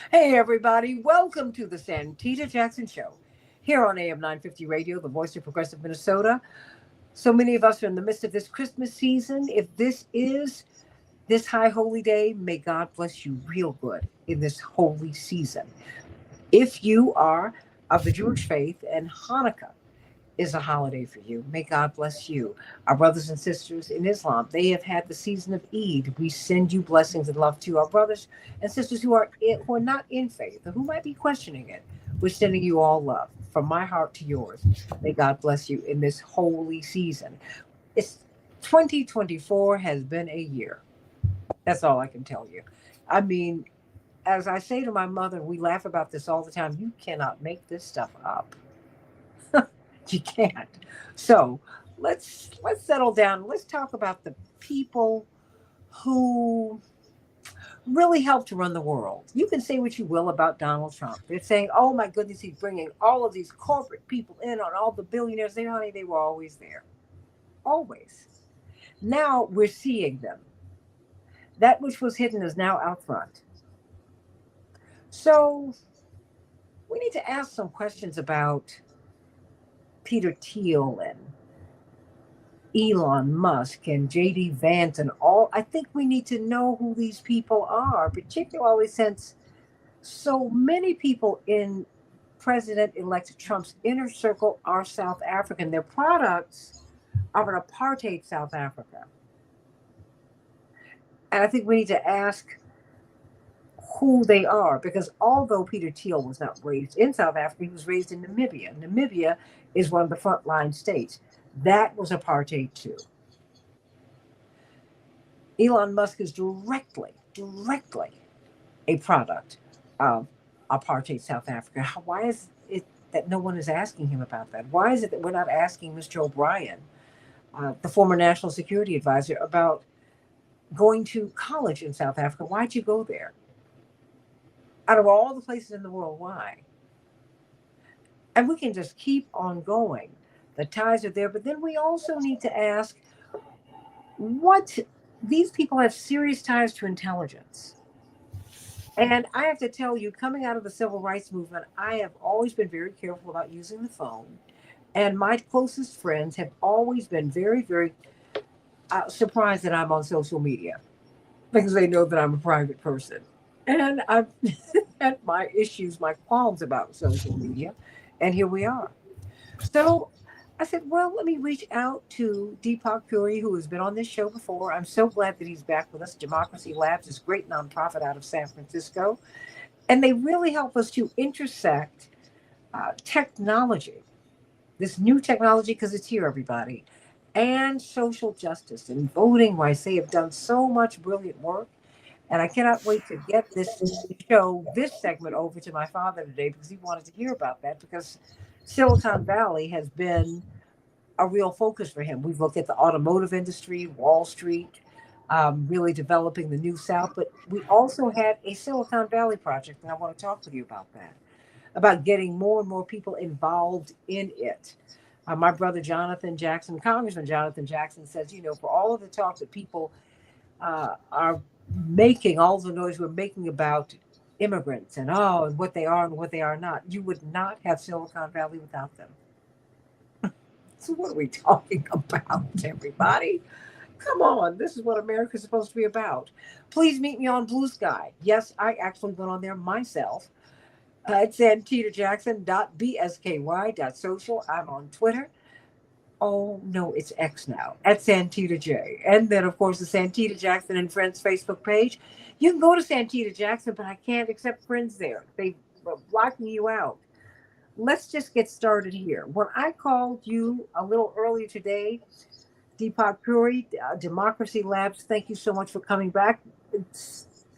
Hey, everybody. Welcome to the Santita Jackson Show here on AM 950 Radio, the voice of progressive Minnesota. So many of us are in the midst of this Christmas season. If this is this high holy day, may God bless you real good in this holy season. If you are of the Jewish faith and Hanukkah is a holiday for you. May God bless you. Our brothers and sisters in Islam, they have had the season of Eid. We send you blessings and love to our brothers and sisters who are not in faith or who might be questioning it. We're sending you all love from my heart to yours. May God bless you in this holy season. It's 2024 has been a year. That's all I can tell you. I mean, as I say to my mother, we laugh about this all the time. You cannot make this stuff up. You can't. So let's settle down. Let's talk about the people who really helped to run the world. You can say what you will about Donald Trump. They're saying, "Oh my goodness, he's bringing all of these corporate people in on all the billionaires." They, honey, they were always there, always. Now we're seeing them. That which was hidden is now out front. So we need to ask some questions about Peter Thiel and Elon Musk and JD Vance and all. I think we need to know who these people are, particularly since so many people in President elect Trump's inner circle are South African. They're products of an apartheid South Africa. And I think we need to ask who they are because although Peter Thiel was not raised in South Africa, he was raised in Namibia. Namibia is one of the frontline states. That was apartheid too. Elon Musk is directly a product of apartheid South Africa. Why is it that no one is asking him about that? Why is it that we're not asking Mr. O'Brien, the former national security advisor, about going to college in South Africa? Why'd you go there? Out of all the places in the world, why? And we can just keep on going. The ties are there, but then we also need to ask what these people have serious ties to intelligence. And I have to tell you, coming out of the civil rights movement, I have always been very careful about using the phone. And my closest friends have always been very surprised that I'm on social media because they know that I'm a private person. And I've had my issues, my qualms about social media. And here we are. So I said, well, let me reach out to Deepak Puri, who has been on this show before. I'm so glad that he's back with us. Democracy Labs is a great nonprofit out of San Francisco. And they really help us to intersect technology, this new technology, because it's here, everybody, and social justice and voting rights. They have done so much brilliant work. And I cannot wait to get this show, this segment over to my father today because he wanted to hear about that because Silicon Valley has been a real focus for him. We've looked at the automotive industry, Wall Street, really developing the New South. But we also had a Silicon Valley project, and I want to talk with you about that, about getting more and more people involved in it. My brother Jonathan Jackson, Congressman Jonathan Jackson, says, for all of the talk that people are making, all the noise we're making about immigrants and what they are and what they are not, you would not have Silicon Valley without them. So what are we talking about, everybody? Come on, this is what America's supposed to be about. Please meet me on Blue Sky. Yes, I actually went on there myself. It's santitajackson.bsky.social. I'm on Twitter. Oh, no, it's X now, at Santita J. And then, of course, the Santita Jackson and Friends Facebook page. You can go to Santita Jackson, but I can't accept friends there. They are blocking you out. Let's just get started here. When I called you a little earlier today, Deepak Puri, Democracy Labs, thank you so much for coming back. A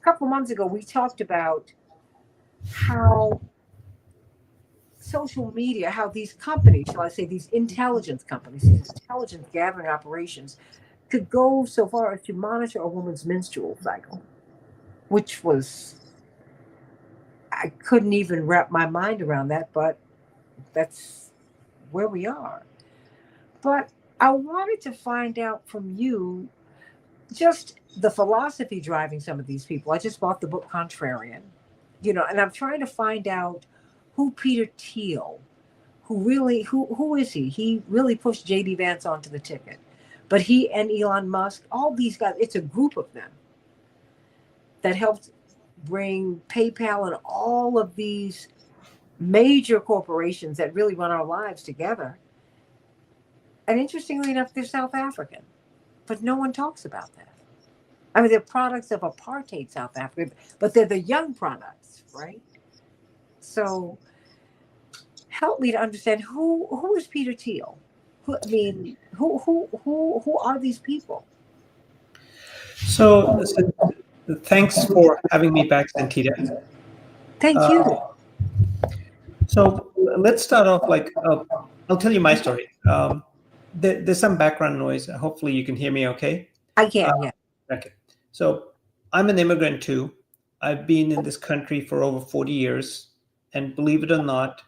couple of months ago, we talked about how social media, how these companies, shall I say, these intelligence companies, these intelligence gathering operations, could go so far as to monitor a woman's menstrual cycle, which was, I couldn't even wrap my mind around that, but that's where we are. But I wanted to find out from you just the philosophy driving some of these people. I just bought the book Contrarian. And I'm trying to find out who Peter Thiel, who is he? He really pushed JD Vance onto the ticket. But he and Elon Musk, all these guys, it's a group of them that helped bring PayPal and all of these major corporations that really run our lives together. And interestingly enough, they're South African, but no one talks about that. I mean, they're products of apartheid South Africa, but they're the young products, right? So help me to understand who is Peter Thiel? I mean, who are these people? So thanks for having me back, Santita. Thank Uh, you. so let's start off I'll tell you my story. There's some background noise. Hopefully you can hear me okay. I Uh, can, yeah. okay. So I'm an immigrant too. I've been in this country for over 40 years. And believe it or not,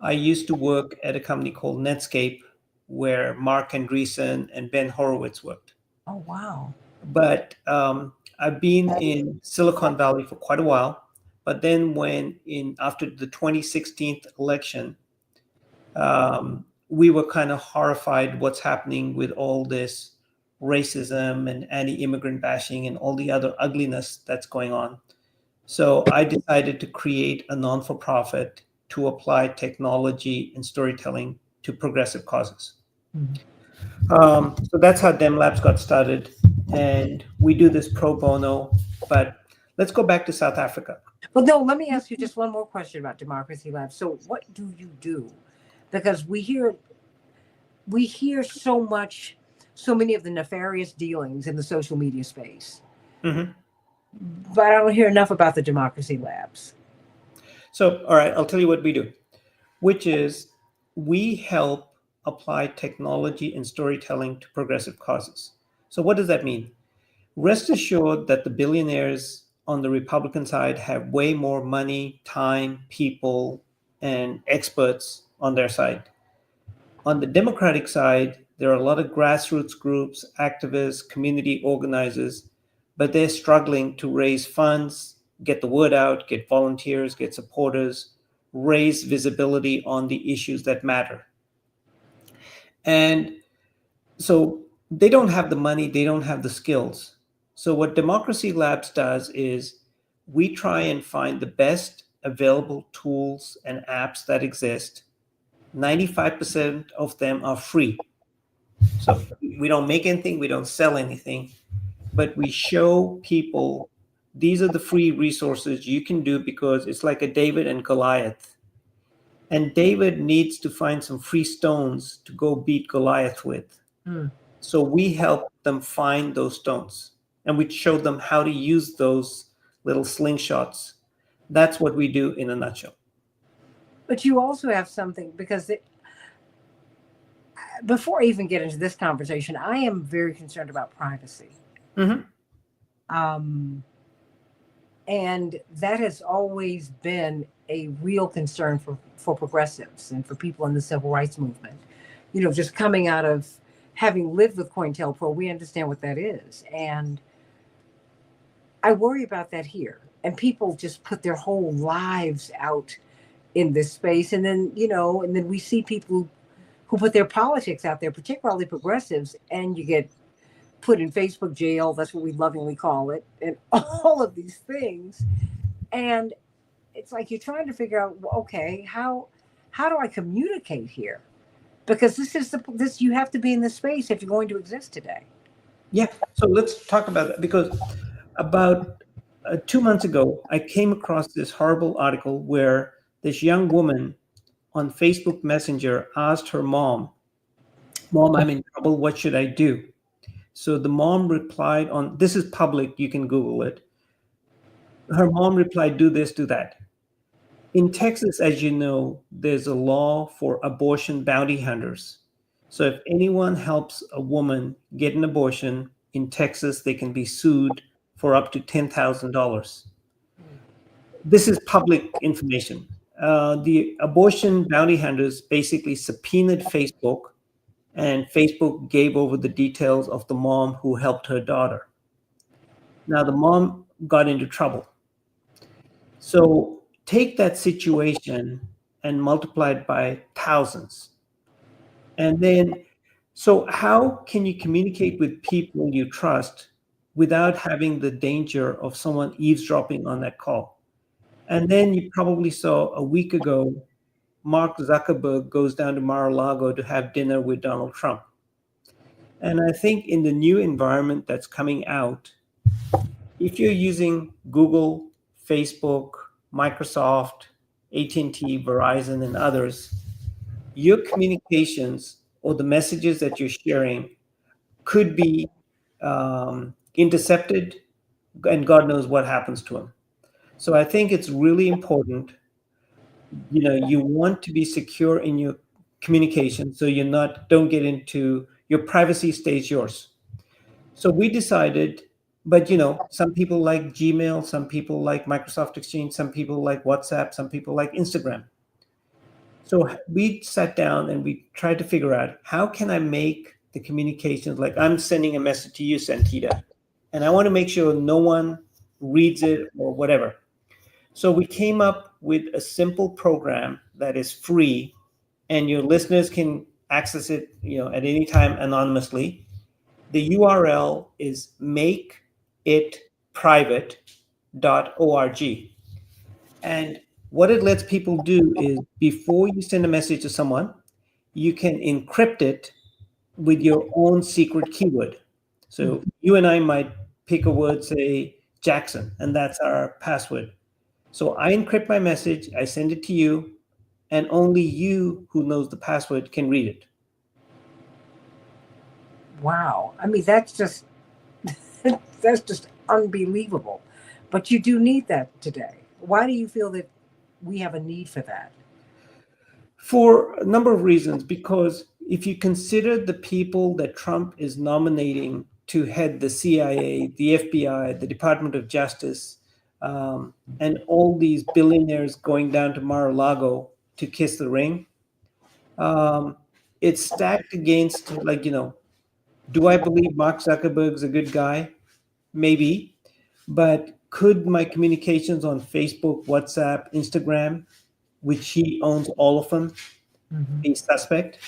I used to work at a company called Netscape where Mark Andreessen and Ben Horowitz worked. Oh wow. But I've been in Silicon Valley for quite a while. But then after the 2016 election, we were kind of horrified what's happening with all this racism and anti-immigrant bashing and all the other ugliness that's going on. So I decided to create a non-for-profit to apply technology and storytelling to progressive causes. Mhm. So that's how Dem Labs got started, and we do this pro bono. But let's go back to South Africa. Well, no, let me ask you just one more question about Democracy Lab. So what do you do? Because we hear so many of the nefarious dealings in the social media space. Mhm. But I don't hear enough about the Democracy Labs. So, all right, I'll tell you what we do, which is we help apply technology and storytelling to progressive causes. So, what does that mean? Rest assured that the billionaires on the Republican side have way more money, time, people, and experts on their side. On the Democratic side, there are a lot of grassroots groups, activists, community organizers, but they're struggling to raise funds, get the word out, get volunteers, get supporters, raise visibility on the issues that matter. And so they don't have the money, they don't have the skills. So, what Democracy Labs does is we try and find the best available tools and apps that exist. 95% of them are free. So we don't make anything, we don't sell anything, but we show people these are the free resources you can do because it's like a David and Goliath. And David needs to find some free stones to go beat Goliath with. Hmm. So we help them find those stones and we show them how to use those little slingshots. That's what we do in a nutshell. But you also have something because before I even get into this conversation, I am very concerned about privacy. Mm-hmm. Um, and that has always been a real concern for progressives and for people in the civil rights movement. Just coming out of having lived with COINTELPRO, we understand what that is. And I worry about that here. And people just put their whole lives out in this space. And then we see people who put their politics out there, particularly progressives, and you get put in Facebook jail. That's what we lovingly call it, and all of these things. And it's like you're trying to figure out, well, okay, how do I communicate here? Because this you have to be in this space if you're going to exist today. Yeah. So let's talk about that because about 2 months ago, I came across this horrible article where this young woman on Facebook Messenger asked her mom, "Mom, I'm in trouble. What should I do?" So the mom replied on this is public, you can Google it. Her mom replied, "Do this, do that." In Texas, as you know, there's a law for abortion bounty hunters. So if anyone helps a woman get an abortion in Texas, they can be sued for up to $10,000. This is public information. The abortion bounty hunters basically subpoenaed Facebook, and Facebook gave over the details of the mom who helped her daughter. Now, the mom got into trouble. So take that situation and multiply it by thousands. And then, so how can you communicate with people you trust without having the danger of someone eavesdropping on that call? And then you probably saw a week ago, Mark Zuckerberg goes down to Mar-a-Lago to have dinner with Donald Trump. And I think in the new environment that's coming out, if you're using Google, Facebook, Microsoft, AT&T, Verizon, and others, your communications or the messages that you're sharing could be intercepted, and God knows what happens to them. So I think it's really important. You want to be secure in your communication, so you're not don't get into your privacy stays yours. So we decided, but some people like Gmail, some people like Microsoft Exchange, some people like WhatsApp, some people like Instagram. So we sat down and we tried to figure out, how can I make the communications, like I'm sending a message to you, Santita, and I want to make sure no one reads it or whatever. So we came up with a simple program that is free, and your listeners can access it, at any time anonymously. The URL is makeitprivate.org. And what it lets people do is, before you send a message to someone, you can encrypt it with your own secret keyword. So you and I might pick a word, say Jackson, and that's our password. So I encrypt my message, I send it to you, and only you who knows the password can read it. Wow. I mean, that's just that's just unbelievable. But you do need that today. Why do you feel that we have a need for that? For a number of reasons, because if you consider the people that Trump is nominating to head the CIA, the FBI, the Department of Justice, and all these billionaires going down to Mar-a-Lago to kiss the ring, um, it's stacked against, like, do I believe Mark Zuckerberg's a good guy? Maybe. But could my communications on Facebook, WhatsApp, Instagram, which he owns all of them, Mm-hmm. be suspect?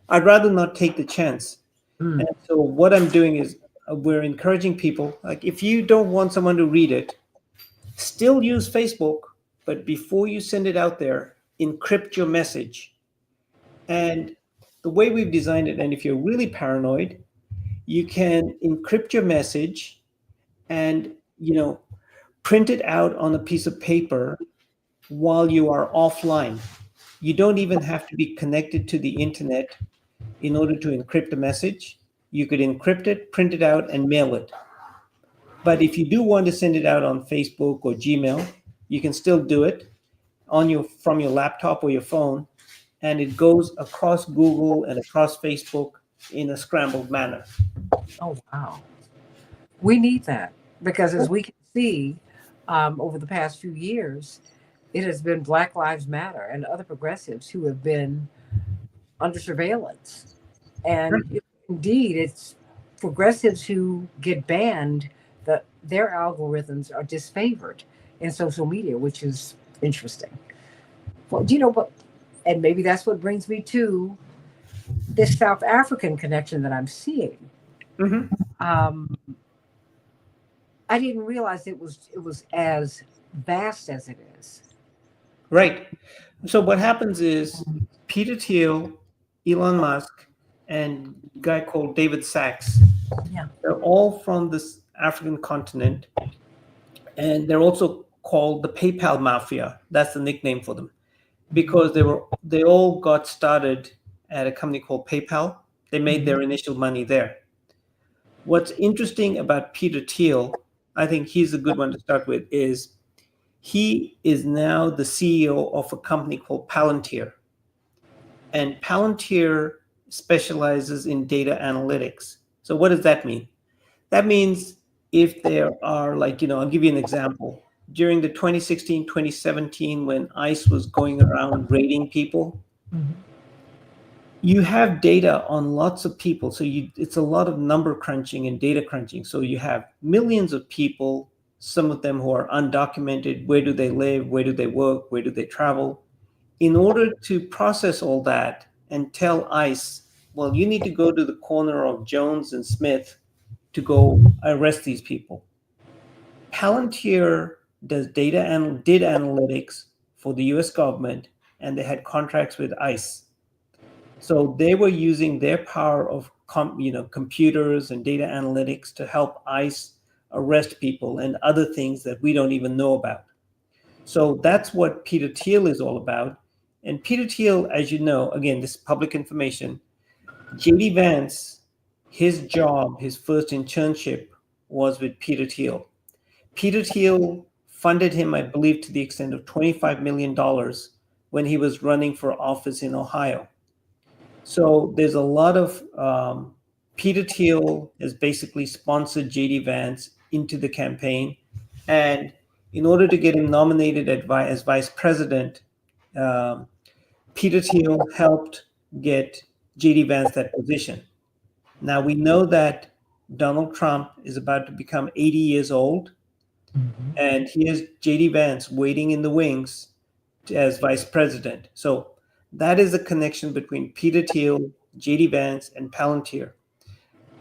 I'd rather not take the chance. Mm. And so what I'm doing is, we're encouraging people, like, if you don't want someone to read it, still use Facebook, but before you send it out there, encrypt your message. And the way we've designed it, and if you're really paranoid, you can encrypt your message and, print it out on a piece of paper while you are offline. You don't even have to be connected to the internet in order to encrypt a message. You could encrypt it, print it out, and mail it. But if you do want to send it out on Facebook or Gmail, you can still do it from your laptop or your phone, and it goes across Google and across Facebook in a scrambled manner. Oh, wow. We need that because, as we can see, over the past few years, it has been Black Lives Matter and other progressives who have been under surveillance. And indeed, it's progressives who get banned that their algorithms are disfavored in social media, which is interesting. Well, but and maybe that's what brings me to this South African connection that I'm seeing. Mhm. Um, I didn't realize it was as vast as it is. Right. So what happens is, Peter Thiel, Elon Musk, and a guy called David Sachs, Yeah. they're all from this African continent, and they're also called the PayPal Mafia. That's the nickname for them, because they all got started at a company called PayPal. They made Mhm. their initial money there. What's interesting about Peter Thiel, I think he's a good one to start with, is he is now the CEO of a company called Palantir. And Palantir specializes in data analytics. So what does that mean? That means, if there are, like, I'll give you an example. During the 2016, 2017, when ICE was going around raiding people, Mhm. you have data on lots of people. So it's a lot of number crunching and data crunching. So you have millions of people, some of them who are undocumented. Where do they live? Where do they work? Where do they travel? In order to process all that and tell ICE, well, you need to go to the corner of Jones and Smith to go arrest these people. Palantir does data and did analytics for the US government, and they had contracts with ICE. So they were using their power of computers and data analytics to help ICE arrest people and other things that we don't even know about. So that's what Peter Thiel is all about. And Peter Thiel, as you know, again, this is public information. JD Vance, his job, his first internship was with Peter Thiel. Peter Thiel funded him, I believe, to the extent of $25 million when he was running for office in Ohio. So there's a lot of Peter Thiel has basically sponsored JD Vance into the campaign. And in order to get him nominated as vice president, um, Peter Thiel helped get JD Vance that position. Now we know that Donald Trump is about to become 80 years old, Mm-hmm. and he has JD Vance waiting in the wings as vice president. So that is the connection between Peter Thiel, JD Vance, and Palantir.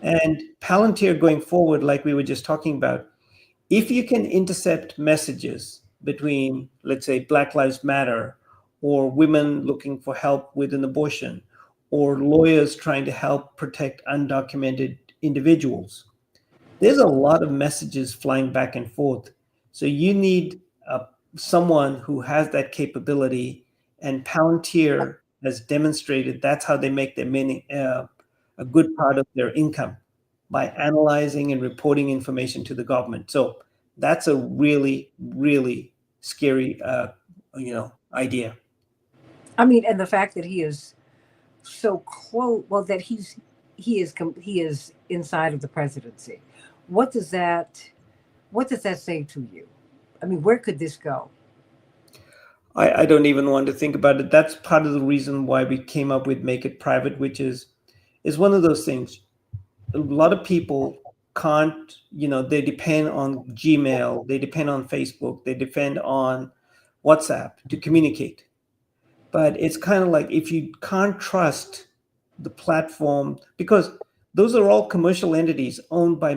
And Palantir going forward, like we were just talking about, if you can intercept messages between, let's say, Black Lives Matter, or women looking for help with an abortion, or lawyers trying to help protect undocumented individuals, there's a lot of messages flying back and forth. So you need someone who has that capability, and Palantir has demonstrated that's how they make their a good part of their income, by analyzing and reporting information to the government. So that's a really, really scary, idea. I mean, and the fact that he is so close, well, that he is inside of the presidency. What does that what does that say to you? I mean, where could this go? I don't even want to think about it. That's part of the reason why we came up with Make It Private, which is one of those things. A lot of people can't, they depend on Gmail, they depend on Facebook, they depend on WhatsApp to communicate. But it's kind of like, if you can't trust the platform, because those are all commercial entities owned by,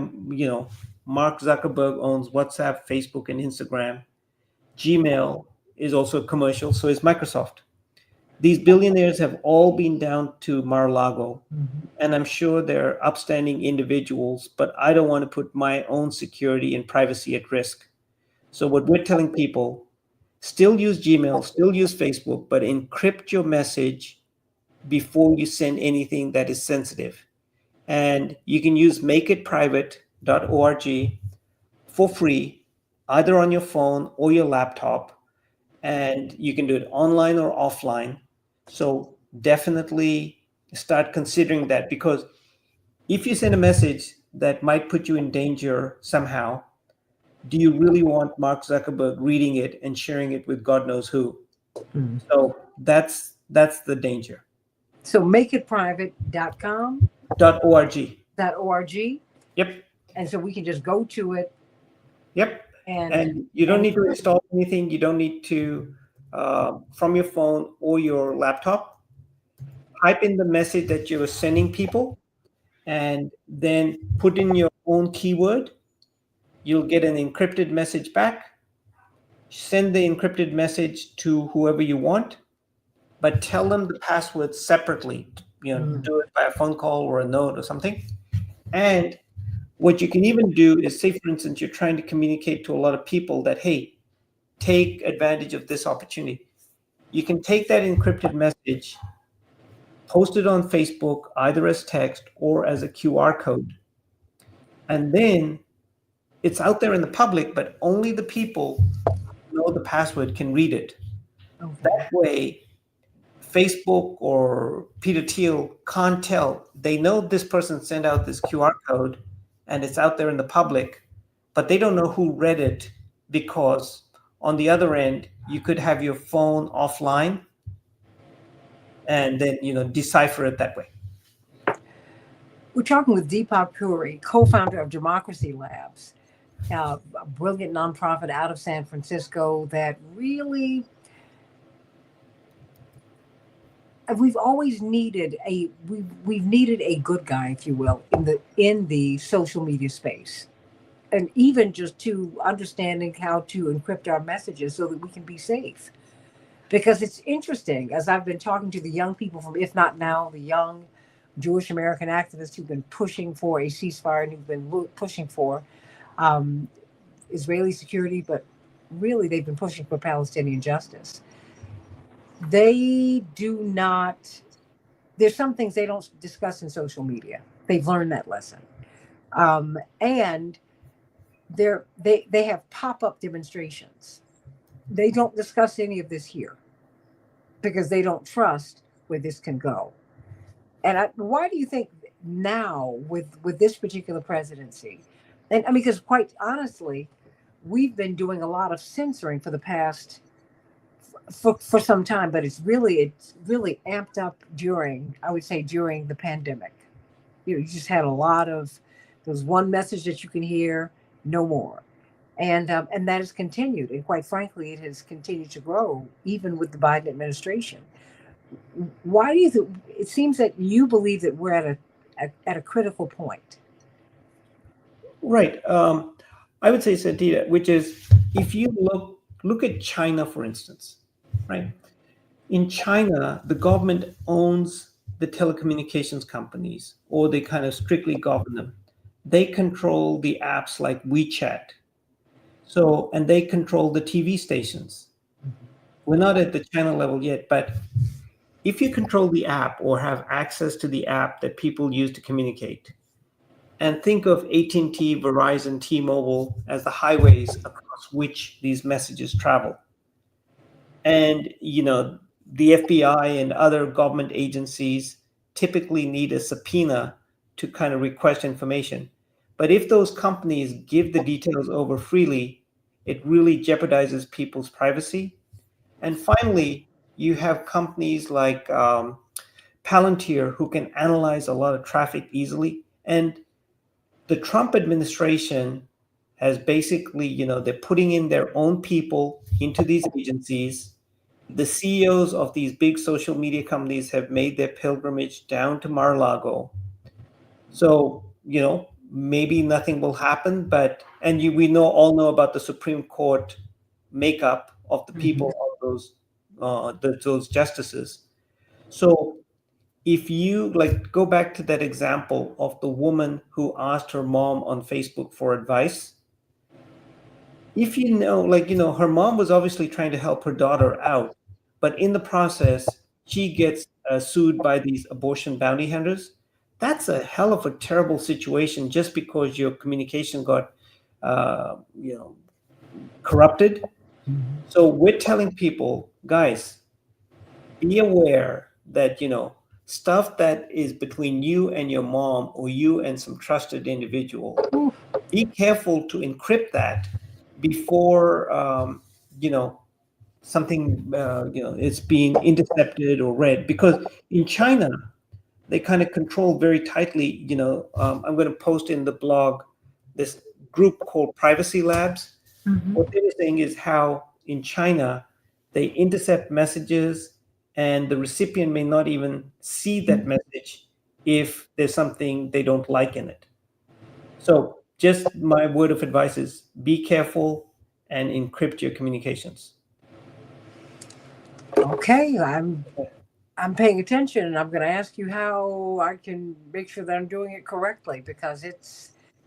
Mark Zuckerberg owns WhatsApp, Facebook, and Instagram. Gmail is also commercial, so is Microsoft. These billionaires have all been down to Mar-a-Lago, Mm-hmm. and I'm sure they're upstanding individuals, but I don't want to put my own security and privacy at risk. So what we're telling people, still use Gmail, still use Facebook, but encrypt your message before you send anything that is sensitive. And you can use makeitprivate.org for free, either on your phone or your laptop, and you can do it online or offline. So definitely start considering that, because if you send a message that might put you in danger somehow, do you really want Mark Zuckerberg reading it and sharing it with God knows who? Mm. So that's the danger. So makeitprivate.com, .org. .org, Yep. and so we can just go to it Yep. and And you don't need to install anything. You don't need to, from your phone or your laptop, type in the message that you're sending people, and then put in your own keyword. You'll get an encrypted message back. Send the encrypted message to whoever you want, but tell them the password separately. Mm. Do it by a phone call or a note or something. And what you can even do is, say, for instance, you're trying to communicate to a lot of people that, hey, take advantage of this opportunity. You can take that encrypted message, post it on Facebook, either as text or as a QR code, and then it's out there in the public, but only the people who know the password can read it. Okay. That way, Facebook or Peter Thiel can't tell. They know this person sent out this QR code and it's out there in the public, but they don't know who read it, because on the other end, you could have your phone offline and then, decipher it that way. We're talking with Deepak Puri, co-founder of Democracy Labs. a brilliant nonprofit out of San Francisco that really we've always needed we've needed a good guy, if you will, in the social media space, and even just to understanding how to encrypt our messages so that we can be safe. Because it's interesting, as I've been talking to the young people from If Not Now, the young Jewish American activists who've been pushing for a ceasefire and who've been pushing for um, Israeli security, but really they've been pushing for Palestinian justice. They do not, there's some things they don't discuss in social media. They've learned that lesson. And they have pop up demonstrations. They don't discuss any of this here because they don't trust where this can go. And why do you think now with this particular presidency? And I mean, because quite honestly, we've been doing a lot of censoring for the past for some time, but it's really amped up during, I would say, during the pandemic. You just had a lot of there's one message that you can hear, no more, and that has continued, and quite frankly, it has continued to grow even with the Biden administration. Why do you think it seems that you believe that we're at a critical point? Right. I would say, Santita, which is if you look at China, for instance, right? In China, the government owns the telecommunications companies, or they kind of strictly govern them. They control the apps like WeChat. So, and they control the TV stations. We're not at the channel level yet, but if you control the app or have access to the app that people use to communicate, and think of AT&T, Verizon, T-Mobile as the highways across which these messages travel. And the FBI and other government agencies typically need a subpoena to kind of request information. But if those companies give the details over freely, it really jeopardizes people's privacy. And finally, you have companies like Palantir who can analyze a lot of traffic easily. And the Trump administration has basically, they're putting in their own people into these agencies. The CEOs of these big social media companies have made their pilgrimage down to Mar-a-Lago. So, maybe nothing will happen, but we all know about the Supreme Court makeup of the people Mhm. of those justices. So if you like go back to that example of the woman who asked her mom on Facebook for advice, if her mom was obviously trying to help her daughter out, but in the process she gets sued by these abortion bounty hunters. That's a hell of a terrible situation just because your communication got uh, you know corrupted. Mhm. So we're telling people, guys, be aware that stuff that is between you and your mom or you and some trusted individual, Ooh. be careful to encrypt that before something it's being intercepted or read, because in China they kind of control very tightly. I'm going to post in the blog this group called Privacy Labs. Mhm. What they were saying is how in China they intercept messages and the recipient may not even see that message if there's something they don't like in it. So just my word of advice is be careful and encrypt your communications. Okay, I'm paying attention, and I'm going to ask you how I can make sure that I'm doing it correctly because it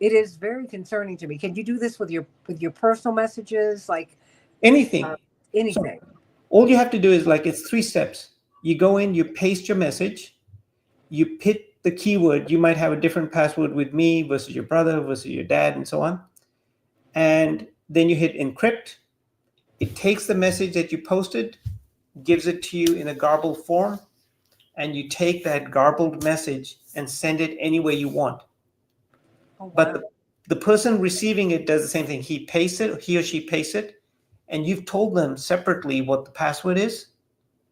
is very concerning to me. Can you do this with your personal messages, like uh, Anything. So anything? all you have to do is like it's 3 steps. You go in, you paste your message, you hit the keyword. You might have a different password with me versus your brother versus your dad and so on. And then you hit encrypt. It takes the message that you posted, gives it to you in a garbled form, and you take that garbled message and send it any way you want. Oh But wow. the person receiving it does the same thing. He or she pastes it, and you've told them separately what the password is,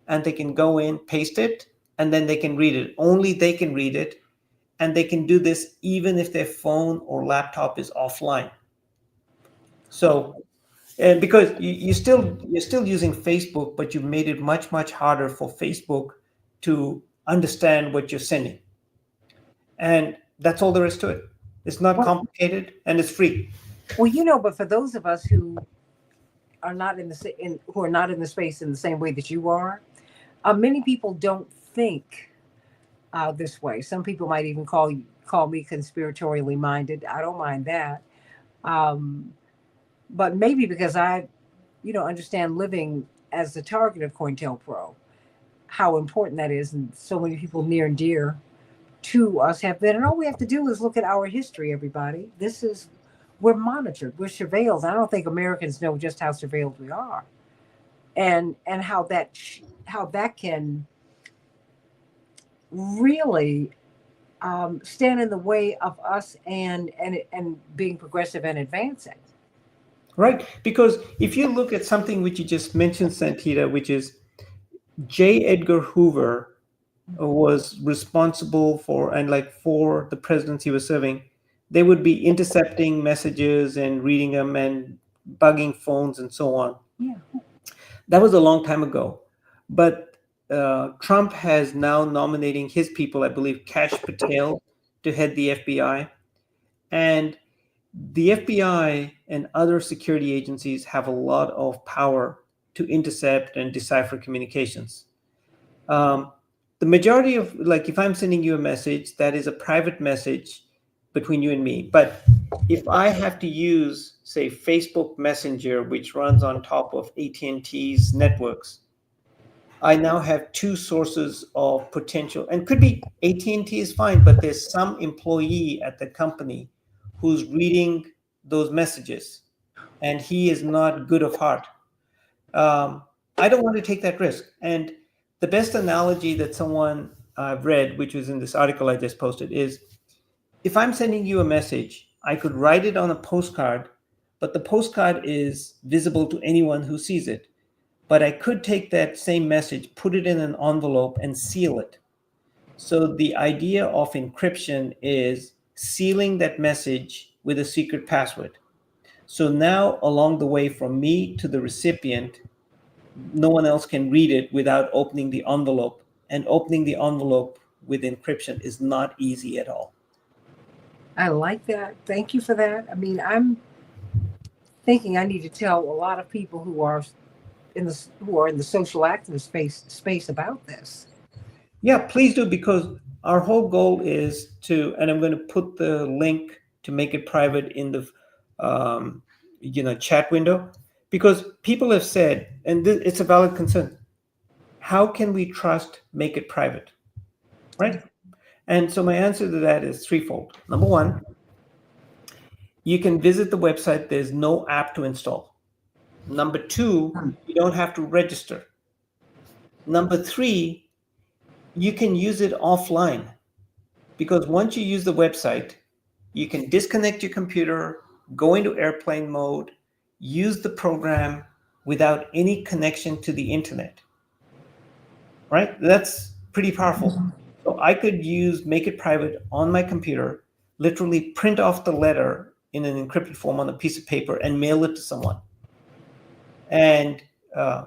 and they can go in, paste it, and then they can read it. Only they can read it, and they can do this even if their phone or laptop is offline. So, and because you're still using Facebook, but you've made it much harder for Facebook to understand what you're sending, and that's all there is to it. It's not Well, complicated, and it's free. but for those of us who are not who are not in the space in the same way that you are, many people don't think this way. Some people might even call me conspiratorially minded. I don't mind that, um, but maybe because I, understand living as the target of COINTELPRO, how important that is, and so many people near and dear to us have been. And all we have to do is look at our history. Everybody, we're monitored, we're surveilled. I don't think Americans know just how surveilled we are, and how that can really stand in the way of us and being progressive and advancing. Right? Because if you look at something which you just mentioned, Santita, which is J. Edgar Hoover was responsible for, and like for the presidents he was serving, they would be intercepting messages and reading them and bugging phones and so on. Yeah. That was a long time ago. But Trump has now nominating his people, I believe, Kash Patel, to head the FBI. And the FBI and other security agencies have a lot of power to intercept and decipher communications. Um, the majority of, like, if I'm sending you a message, that is a private message between you and me. But if I have to use, say, Facebook Messenger, which runs on top of AT&T's networks, I now have two sources of potential, and could be AT&T is fine, but there's some employee at the company who's reading those messages, and he is not good of heart. um, I don't want to take that risk. And the best analogy that someone I've read, which was in this article I just posted, is if I'm sending you a message, I could write it on a postcard, but the postcard is visible to anyone who sees it. But I could take that same message, put it in an envelope, and seal it. So the idea of encryption is sealing that message with a secret password. So now, along the way from me to the recipient, no one else can read it without opening the envelope. And opening the envelope with encryption is not easy at all. I like that. Thank you for that. I mean, I'm thinking I need to tell a lot of people who are in the social activist space about this. Yeah, please do, because our whole goal is to, and I'm going to put the link to make it private in the um, chat window, because people have said, and it's a valid concern, how can we trust make it private, right? And so my answer to that is threefold. Number one, you can visit the website. There's no app to install. Number two, you don't have to register. Number three, you can use it offline, because once you use the website, you can disconnect your computer, go into airplane mode, use the program without any connection to the internet, right? That's pretty powerful. So I could use Make It Private on my computer, literally print off the letter in an encrypted form on a piece of paper and mail it to someone. And uh,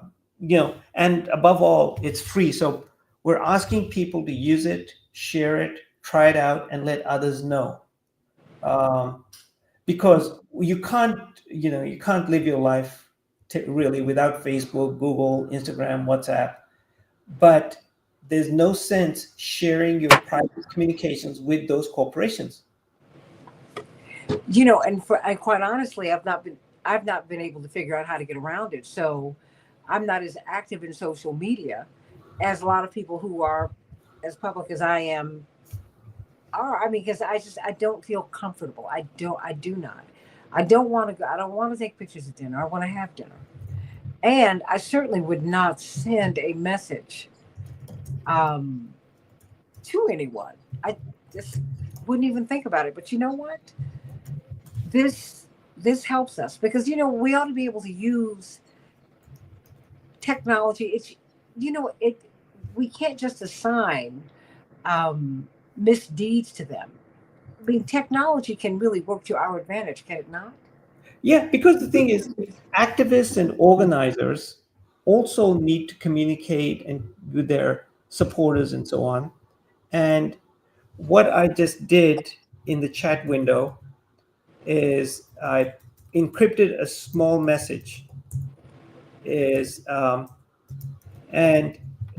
and above all, it's free. So we're asking people to use it, share it, try it out, and let others know. Um, because you can't live your life really without Facebook, Google, Instagram, WhatsApp. But there's no sense sharing your private communications with those corporations. And quite honestly, I've not been able to figure out how to get around it. So I'm not as active in social media as a lot of people who are as public as I am are. I mean, because I don't feel comfortable. I do not. I don't want to go. I don't want to take pictures at dinner. I want to have dinner, and I certainly would not send a message um, to anyone. I just wouldn't even think about it. But you know what? This this helps us because we ought to be able to use technology. It. We can't just assign misdeeds to them. I mean, technology can really work to our advantage, can it not? Yeah, because the thing is, activists and organizers also need to communicate and with their supporters and so on. And what I just did in the chat window is I encrypted a small message. Is and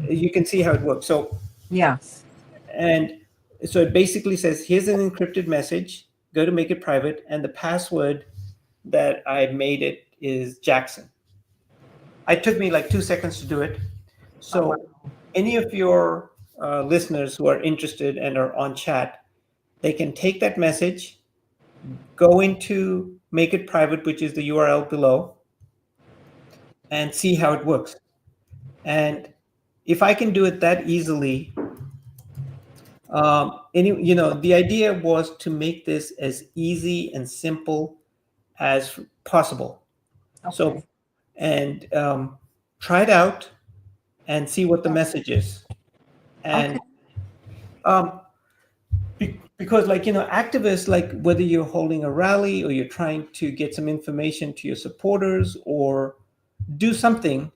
you can see how it works. So Yes. and so it basically says, here's an encrypted message. Go to make it private, and the password that I made it is Jackson. It took me like 2 seconds to do it. Oh wow. So any of your listeners who are interested and are on chat, they can take that message, go into make it private, which is the URL below, and see how it works. And if I can do it that easily, the idea was to make this as easy and simple as possible. So, Okay. and try it out and see what the message is. Okay. And um, because, like, activists, like whether you're holding a rally or you're trying to get some information to your supporters or do something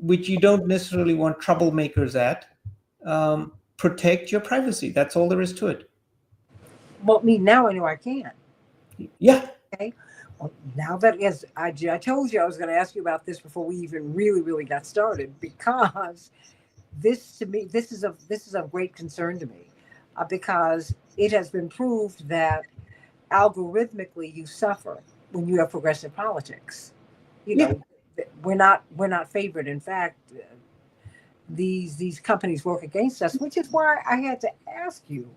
which you don't necessarily want troublemakers at, protect your privacy. That's all there is to it. Well, me now I know I can. Yeah, Okay. Well, now that yes, I told you I was going to ask you about this before we even really got started because this to me this is of great concern to me because it has been proved that algorithmically you suffer when you have progressive politics. You yeah, know, we're not favored. In fact, these companies work against us, which is why I had to ask you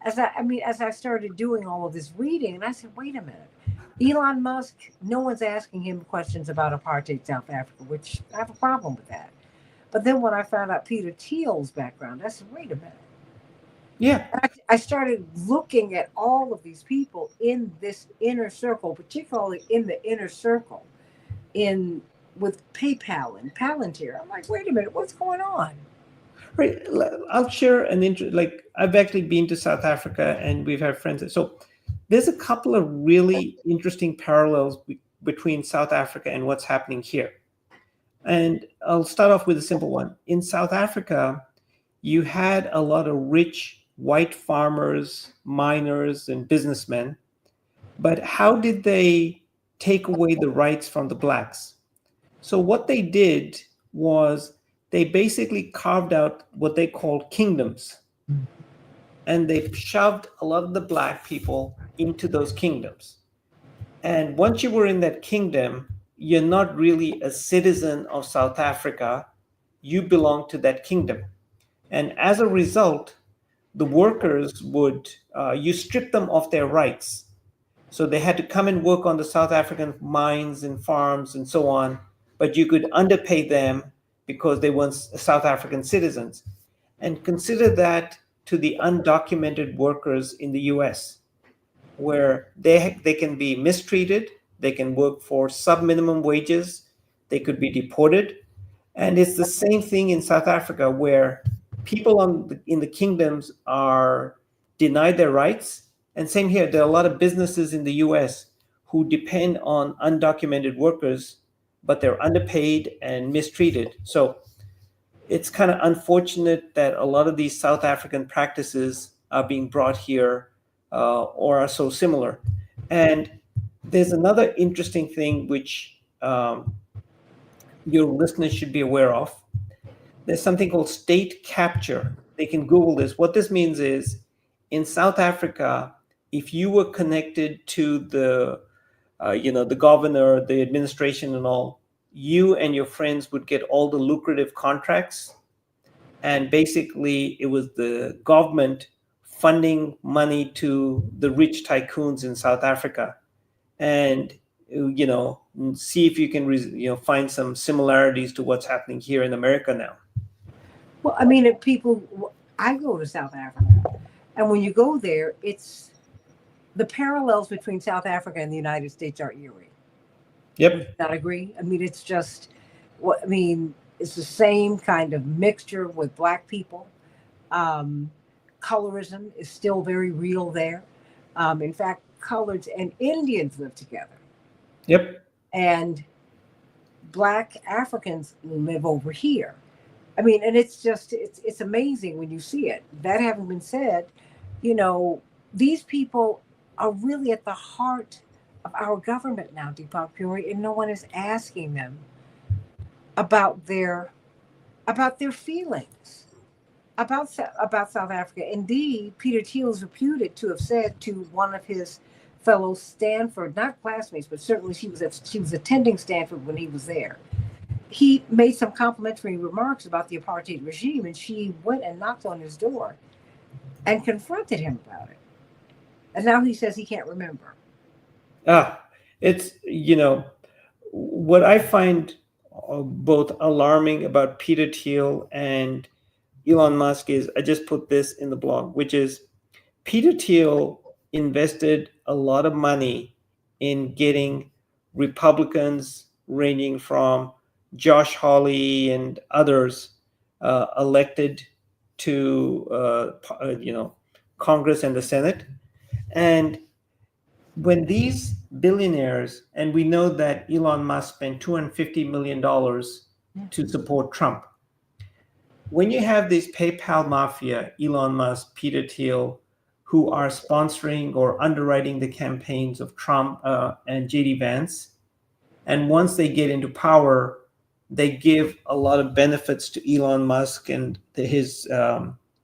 as I started doing all of this reading, and I said, wait a minute. Elon Musk, no one's asking him questions about apartheid South Africa, which I have a problem with that. But then when I found out Peter Thiel's background, I said, wait a minute. yeah. I started looking at all of these people in this inner circle, particularly in the inner circle, in with PayPal and Palantir. I'm like, wait a minute, what's going on? Right. I'll share an like I've actually been to South Africa and we've had friends. So there's a couple of really interesting parallels between South Africa and what's happening here. And I'll start off with a simple one. In South Africa, you had a lot of rich white farmers, miners, and businessmen. But how did they take away the rights from the blacks? So what they did was they basically carved out what they called kingdoms, and they shoved a lot of the black people into those kingdoms. And once you were in that kingdom, you're not really a citizen of South Africa. You belong to that kingdom. And as a result, the workers you strip them of their rights. So they had to come and work on the South African mines and farms and so on, but you could underpay them because they weren't South African citizens. And consider that to the undocumented workers in the US, where they can be mistreated, they can work for sub minimum wages, they could be deported. And it's the same thing in South Africa, where people in the kingdoms are denied their rights. And same here, there are a lot of businesses in the US who depend on undocumented workers, but they're underpaid and mistreated. So it's kind of unfortunate that a lot of these South African practices are being brought here or are so similar. And there's another interesting thing which your listeners should be aware of. There's something called state capture. They can Google this. What this means is in South Africa, if you were connected to the governor, the administration, and all, you and your friends would get all the lucrative contracts. And basically, it was the government funding money to the rich tycoons in South Africa. And see if you can find some similarities to what's happening here in America now. Well, I mean, if people, I go to South Africa, and when you go there, it's the parallels between South Africa and the United States are eerie. Would you Yep. not agree? I mean, it's just what I mean. It's the same kind of mixture with black people. Um, Colorism is still very real there. In fact, coloreds and Indians live together. Yep. and black Africans live over here. I mean, and it's just it's amazing when you see it. That having been said, you know, these people are really at the heart of our government now, Deepak Puri, and no one is asking them about their feelings about South Africa. Indeed, Peter Thiel is reputed to have said to one of his fellow Stanford, not classmates, but certainly she was attending Stanford when he was there. He made some complimentary remarks about the apartheid regime, and she went and knocked on his door and confronted him about it. And now he says he can't remember. Ah, it's, what I find both alarming about Peter Thiel and Elon Musk is, I just put this in the blog, which is Peter Thiel invested a lot of money in getting Republicans ranging from Josh Hawley and others elected to Congress and the Senate. And when these billionaires, and we know that Elon Musk spent $250 million to support Trump, when you have this PayPal mafia, Elon Musk, Peter Thiel, who are sponsoring or underwriting the campaigns of Trump and JD Vance, and once they get into power, they give a lot of benefits to Elon Musk and his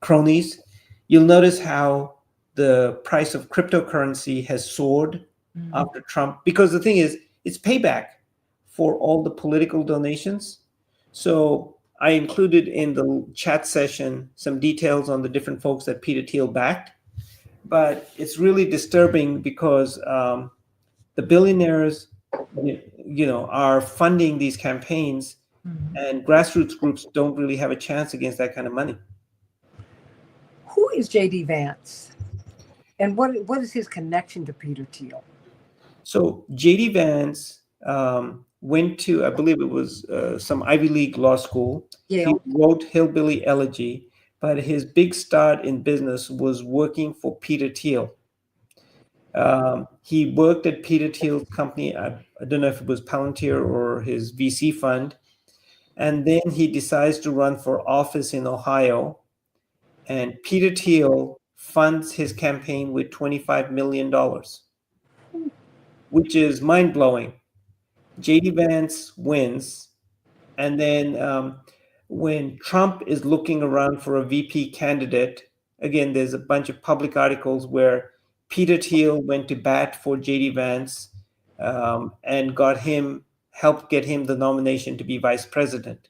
cronies. You'll notice how the price of cryptocurrency has soared Mm-hmm. after Trump, because the thing is, it's payback for all the political donations. So I included in the chat session some details on the different folks that Peter Thiel backed, but it's really disturbing because the billionaires, are funding these campaigns, Mm-hmm. and grassroots groups don't really have a chance against that kind of money. Who is J.D. Vance, and what is his connection to Peter Thiel? So JD Vance went to, I believe it was some Ivy League law school. He Yale. wrote Hillbilly Elegy, but his big start in business was working for Peter Thiel. He worked at Peter Thiel's company. I don't know if it was Palantir or his VC fund. And then he decides to run for office in Ohio. And Peter Thiel funds his campaign with $25 million, which is mind blowing. JD Vance wins. And then when Trump is looking around for a VP candidate, again, there's a bunch of public articles where Peter Thiel went to bat for JD Vance and helped get him the nomination to be vice president.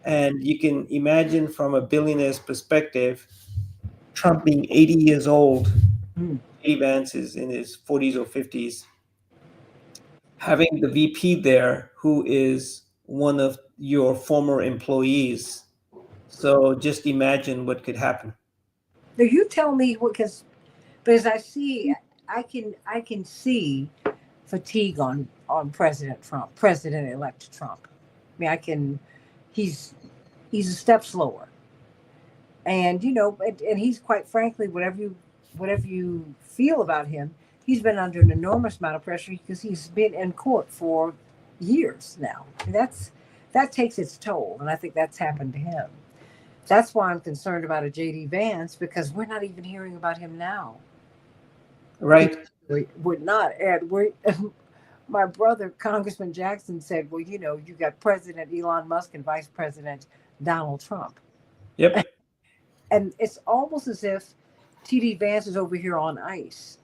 And you can imagine from a billionaire's perspective, Trump being 80 years old, Mm. JD Vance is in his 40s or 50s, having the VP there who is one of your former employees. So just imagine what could happen. Now you tell me what, because I see, I can see fatigue on President Trump, President elect Trump. I mean, I can. He's he's a step slower, and and he's quite frankly, whatever you feel about him, he's been under an enormous amount of pressure because he's been in court for years now. And that takes its toll, and I think that's happened to him. That's why I'm concerned about a JD Vance because we're not even hearing about him now. Right? We're not, and we my brother Congressman Jackson said, "Well, you got President Elon Musk and Vice President Donald Trump," Yep. and it's almost as if TD Vance is over here on ice,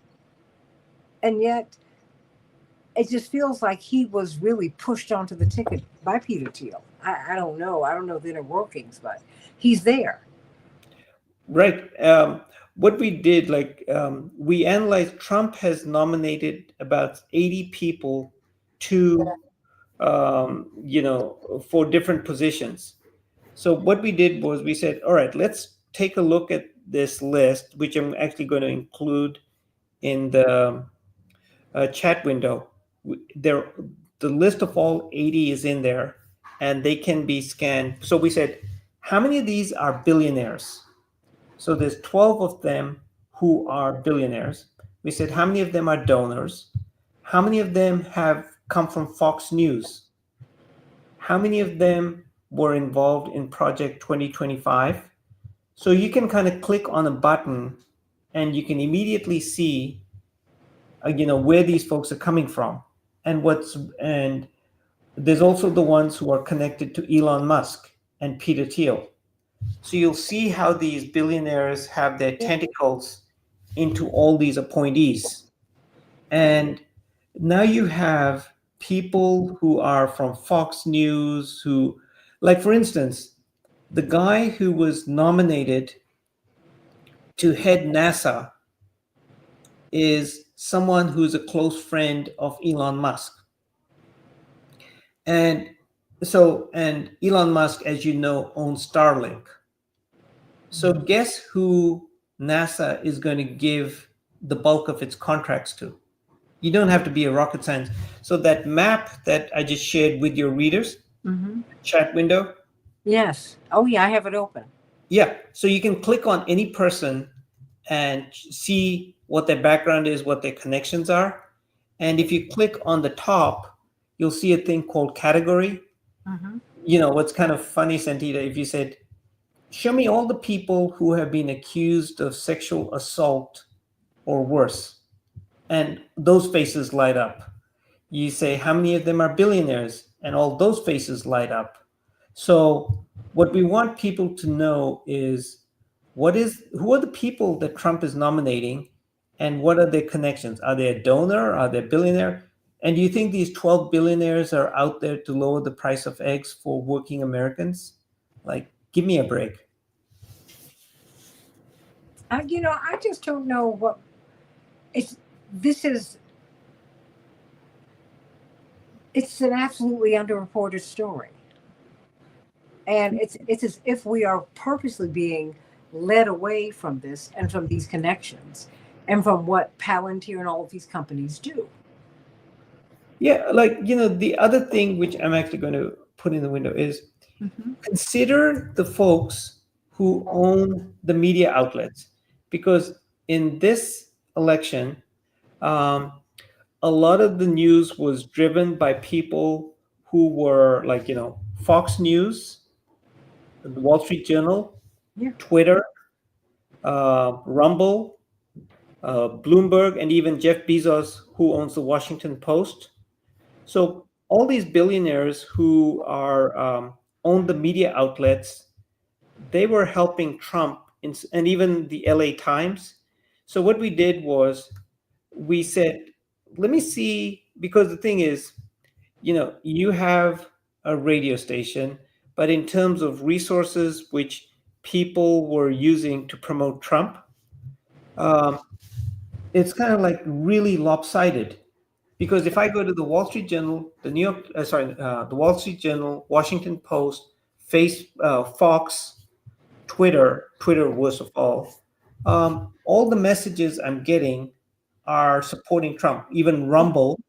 and yet it just feels like he was really pushed onto the ticket by Peter Thiel. I don't know. I don't know the inner workings, but he's there. Right. What we did, we analyzed, Trump has nominated about 80 people to, for different positions. So what we did was we said, all right, let's take a look at this list, which I'm actually going to include in the chat window. There, the list of all 80 is in there, and they can be scanned. So we said, how many of these are billionaires? So there's 12 of them who are billionaires. We said, how many of them are donors? How many of them have come from Fox News? How many of them were involved in Project 2025? So you can kind of click on a button and you can immediately see, where these folks are coming from, and there's also the ones who are connected to Elon Musk and Peter Thiel. So you'll see how these billionaires have their Yeah. tentacles into all these appointees. And now you have people who are from Fox News, who, like, for instance, the guy who was nominated to head NASA is someone who's a close friend of Elon Musk. And and Elon Musk, as you know, owns Starlink. So guess who NASA is going to give the bulk of its contracts to? You don't have to be a rocket science. So that map that I just shared with your readers, Mm-hmm. chat window, Yes. Oh, yeah, I have it open. yeah. So you can click on any person and see what their background is, what their connections are. And if you click on the top, you'll see a thing called category. Mm-hmm. What's kind of funny, Santita, if you said, show me all the people who have been accused of sexual assault or worse, and those faces light up. You say, how many of them are billionaires? And all those faces light up. So what we want people to know is who are the people that Trump is nominating, and what are their connections? Are they a donor? Are they a billionaire? And do you think these 12 billionaires are out there to lower the price of eggs for working Americans? Like, give me a break. I just don't know what it's. This is. It's an absolutely underreported story, and it's as if we are purposely being led away from this and from these connections, and from what Palantir and all of these companies do. Yeah, like, the other thing which I'm actually going to put in the window is, Mm-hmm. consider the folks who own the media outlets, because in this election, um, a lot of the news was driven by people who were like, Fox News, the Wall Street Journal, Yeah. Twitter, Rumble, Bloomberg, and even Jeff Bezos, who owns the Washington Post. So all these billionaires who are own the media outlets, they were helping Trump, and even the LA Times. So what we did was, we said, let me see, because the thing is, you have a radio station, but in terms of resources which people were using to promote Trump, um, it's kind of like really lopsided. Because if I go to the Wall Street Journal, the Wall Street Journal, Washington Post, Fox, Twitter worst of all the messages I'm getting are supporting Trump, even Rumble.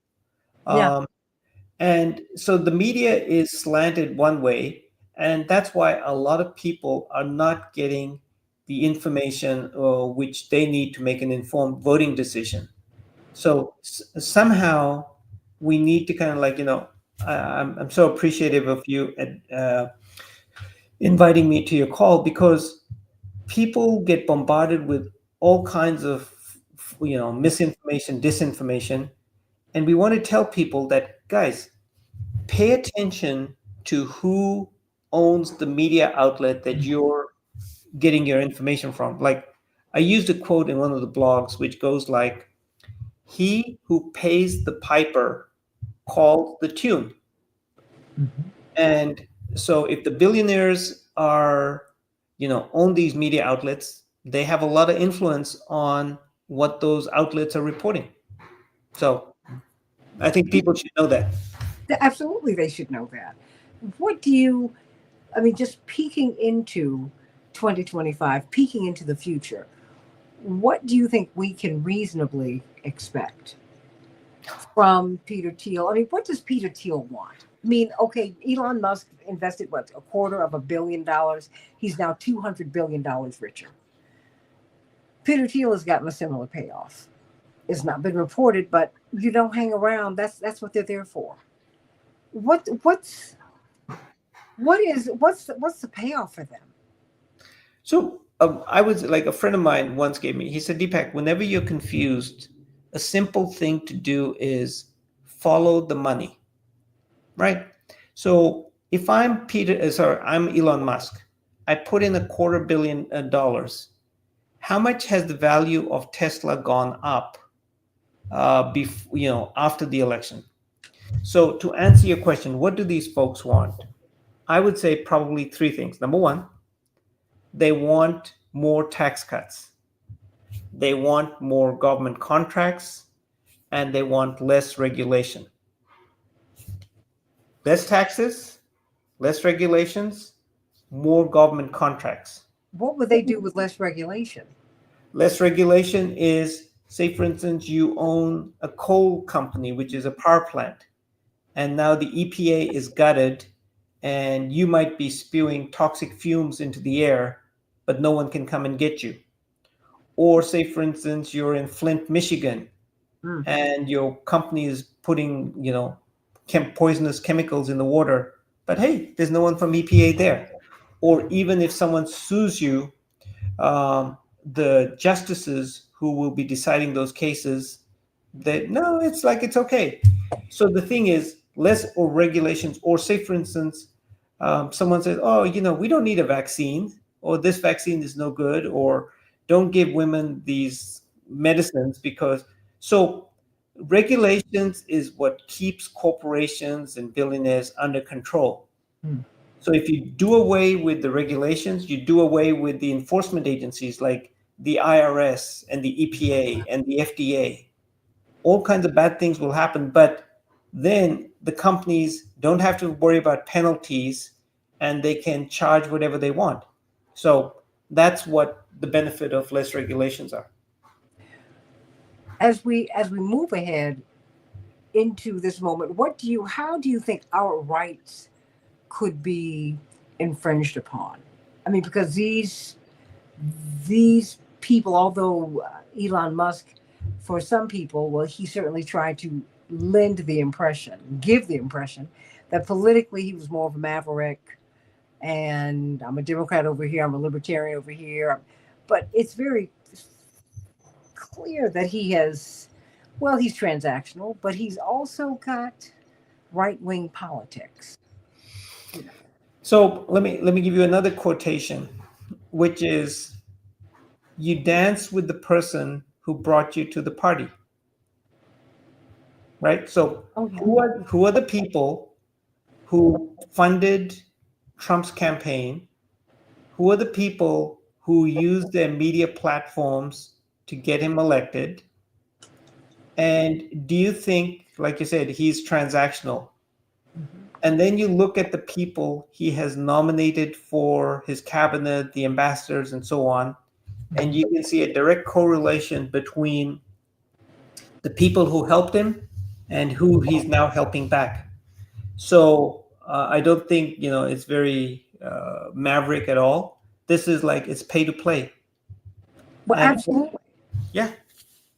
Yeah. Um, and so the media is slanted one way, and that's why a lot of people are not getting the information which they need to make an informed voting decision. So somehow we need to kind of like, I'm so appreciative of you inviting me to your call, because people get bombarded with all kinds of misinformation, disinformation, and we want to tell people that, guys, pay attention to who owns the media outlet that you're getting your information from. Like, I used a quote in one of the blogs which goes like, he who pays the piper calls the tune. Mm-hmm. And so if the billionaires are, own these media outlets, they have a lot of influence on what those outlets are reporting. So I think people should know that. Absolutely, they should know that. What do you? I mean, just peeking into 2025, peeking into the future. What do you think we can reasonably expect from Peter Thiel? I mean, what does Peter Thiel want? I mean, okay, Elon Musk invested what, $250 million. He's now $200 billion richer. Peter Thiel has gotten a similar payoff. It's not been reported, but you don't hang around. That's what they're there for. What's the payoff for them? So I was like a friend of mine once gave me. He said, Deepak, whenever you're confused, a simple thing to do is follow the money, right? So if I'm I'm Elon Musk. I put in $250 million. How much has the value of Tesla gone up? After the election. So to answer your question, what do these folks want? I would say probably three things. Number one, they want more tax cuts. They want more government contracts, and they want less regulation. Less taxes, less regulations, more government contracts. What would they do with less regulation? Less regulation is, say, for instance, you own a coal company, which is a power plant, and now the EPA is gutted, and you might be spewing toxic fumes into the air, but no one can come and get you. Or, say, for instance, you're in Flint, Michigan, Mm. and your company is putting, poisonous chemicals in the water, but hey, there's no one from EPA there. Or even if someone sues you, the justices who will be deciding those cases, that no, it's like it's okay. So the thing is, less or regulations, or say for instance, someone says, oh, we don't need a vaccine, or this vaccine is no good, or don't give women these medicines because so regulations is what keeps corporations and billionaires under control. Mm. So if you do away with the regulations, you do away with the enforcement agencies like the IRS and the EPA and the FDA. All kinds of bad things will happen, but then the companies don't have to worry about penalties and they can charge whatever they want. So that's what the benefit of less regulations are. As we move ahead into this moment, how do you think our rights could be infringed upon? I mean, because these people, although Elon Musk, for some people, well, he certainly tried to give the impression that politically he was more of a maverick, and I'm a Democrat over here, I'm a libertarian over here. But it's very clear that he's transactional, but he's also got right wing politics. You know. So let me give you another quotation, which is you dance with the person who brought you to the party, right? So Oh yeah. who are the people who funded Trump's campaign? Who are the people who used their media platforms to get him elected? And do you think, like you said, he's transactional? Mhm. And then you look at the people he has nominated for his cabinet, the ambassadors, and so on, and you can see a direct correlation between the people who helped him and who he's now helping back. So I don't think it's very maverick at all. This is like it's pay to play, Well, and absolutely. yeah.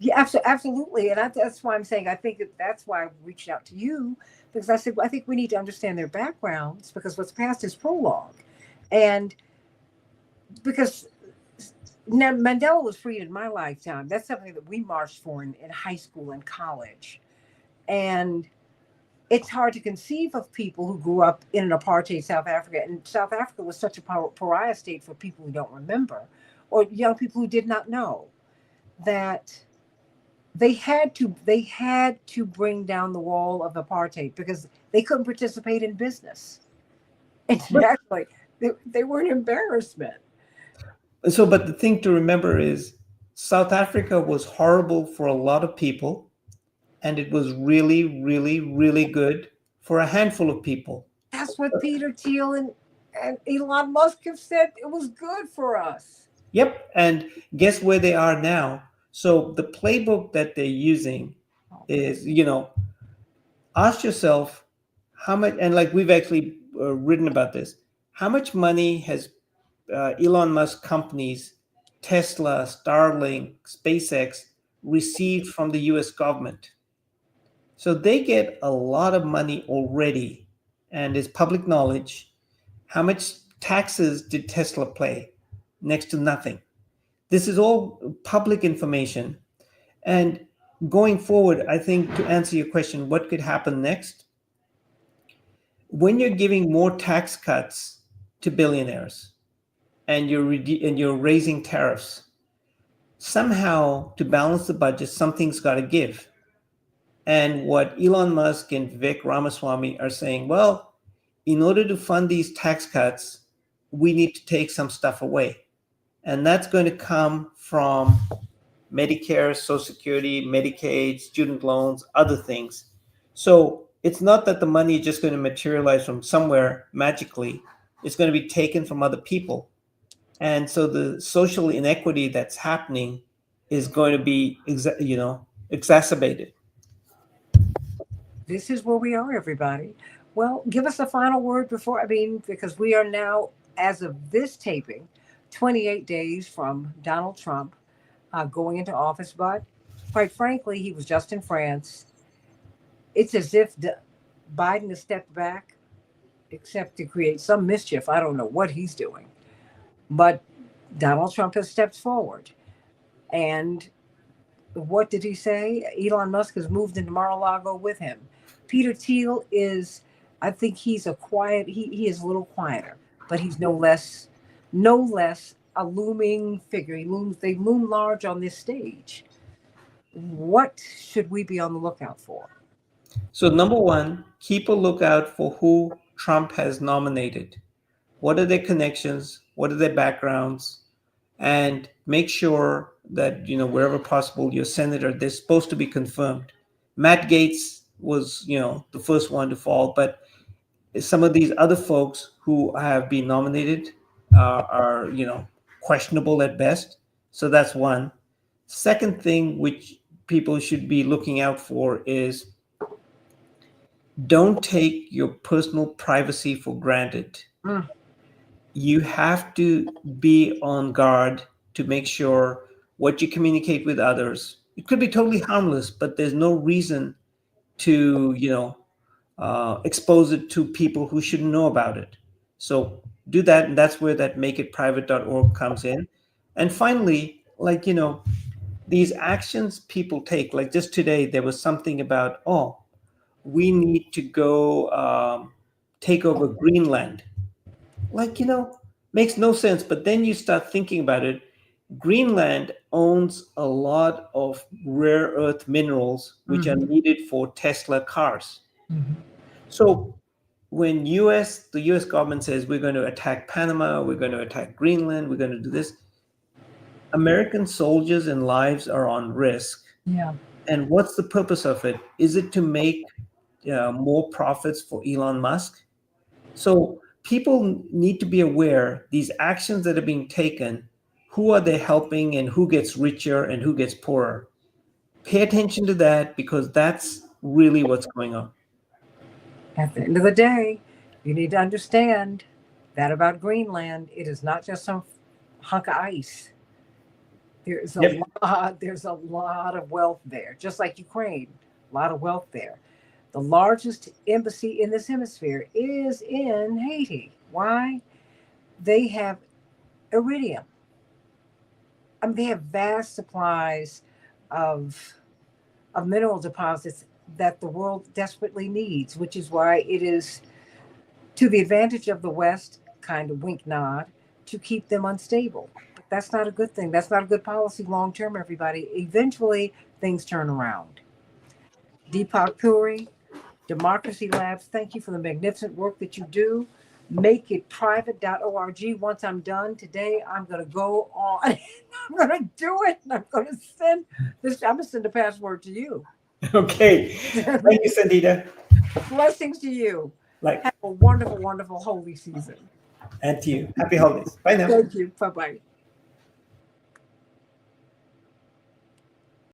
Yeah, absolutely. And that's why I'm saying I think that's why I reached out to you, because I said, well, I think we need to understand their backgrounds, because what's past is prologue. And because now Mandela was freed in my lifetime. That's something that we marched for in high school and college. And it's hard to conceive of people who grew up in an apartheid South Africa. And South Africa was such a pariah state for people who don't remember, or young people who did not know that they had to bring down the wall of apartheid because they couldn't participate in business internationally. They were an embarrassment. So, but the thing to remember is South Africa was horrible for a lot of people, and it was really, really, really good for a handful of people. That's what Peter Thiel and Elon Musk have said. It was good for us. Yep. And guess where they are now? So, the playbook that they're using Oh, is, ask yourself how much, and like we've actually written about this, how much money has Elon Musk companies, Tesla, Starlink, SpaceX, received from the US government? So they get a lot of money already, and it's public knowledge. How much taxes did Tesla pay? Next to nothing. This is all public information. And going forward, I think to answer your question, what could happen next? When you're giving more tax cuts to billionaires and you're raising tariffs, somehow to balance the budget, something's got to give. And what Elon Musk and Vivek Ramaswamy are saying, well, in order to fund these tax cuts, we need to take some stuff away. And that's going to come from Medicare, Social Security, Medicaid, student loans, other things. So it's not that the money is just going to materialize from somewhere magically. It's going to be taken from other people. And so the social inequity that's happening is going to be, exacerbated. This is where we are, everybody. Well, give us a final word before, I mean, because we are now, as of this taping, 28 days from Donald Trump going into office. But quite frankly, he was just in France. It's as if Biden has stepped back, except to create some mischief. I don't know what he's doing. But Donald Trump has stepped forward. And what did he say? Elon Musk has moved into Mar-a-Lago with him. Peter Thiel is, I think he's a quiet, he is a little quieter, but he's no less a looming figure. They loom large on this stage. What should we be on the lookout for? So, number one, keep a lookout for who Trump has nominated. What are their connections? What are their backgrounds? And make sure that, wherever possible, your senator, they're supposed to be confirmed. Matt Gaetz was, the first one to fall, but some of these other folks who have been nominated are, questionable at best. So that's one. Second thing which people should be looking out for is don't take your personal privacy for granted. Mm. You have to be on guard to make sure what you communicate with others. It could be totally harmless, but there's no reason to, expose it to people who shouldn't know about it. So do that, and that's where that makeitprivate.org comes in. And finally, these actions people take, like just today, there was something about, oh, we need to go take over Greenland. Makes no sense. But then you start thinking about it. Greenland owns a lot of rare earth minerals which are needed for Tesla cars. Mhm. So when the US government says we're going to attack Panama, we're going to attack Greenland, we're going to do this, American soldiers and lives are on risk. Yeah. And what's the purpose of it? Is it to make more profits for Elon Musk? So people need to be aware these actions that are being taken, who are they helping and who gets richer and who gets poorer? Pay attention to that because that's really what's going on. At the end of the day, you need to understand that about Greenland, it is not just some hunk of ice. Yep. There's a lot of wealth there, just like Ukraine, a lot of wealth there. The largest embassy in this hemisphere is in Haiti. Why? They have iridium. I mean, they have vast supplies of mineral deposits that the world desperately needs, which is why it is to the advantage of the West, kind of wink nod, to keep them unstable. But that's not a good thing. That's not a good policy long term, everybody. Eventually, things turn around. Deepak Puri, Democracy Labs, thank you for the magnificent work that you do. Makeitprivate.org. Once I'm done today, I'm going to go on. I'm going to do it. And I'm going to send this. I'm going to send the password to you. Okay. Thank you, Santita. Blessings to you. Like, Have a wonderful, wonderful holy season. and to you. Happy holidays. Bye now. Thank you. Bye bye.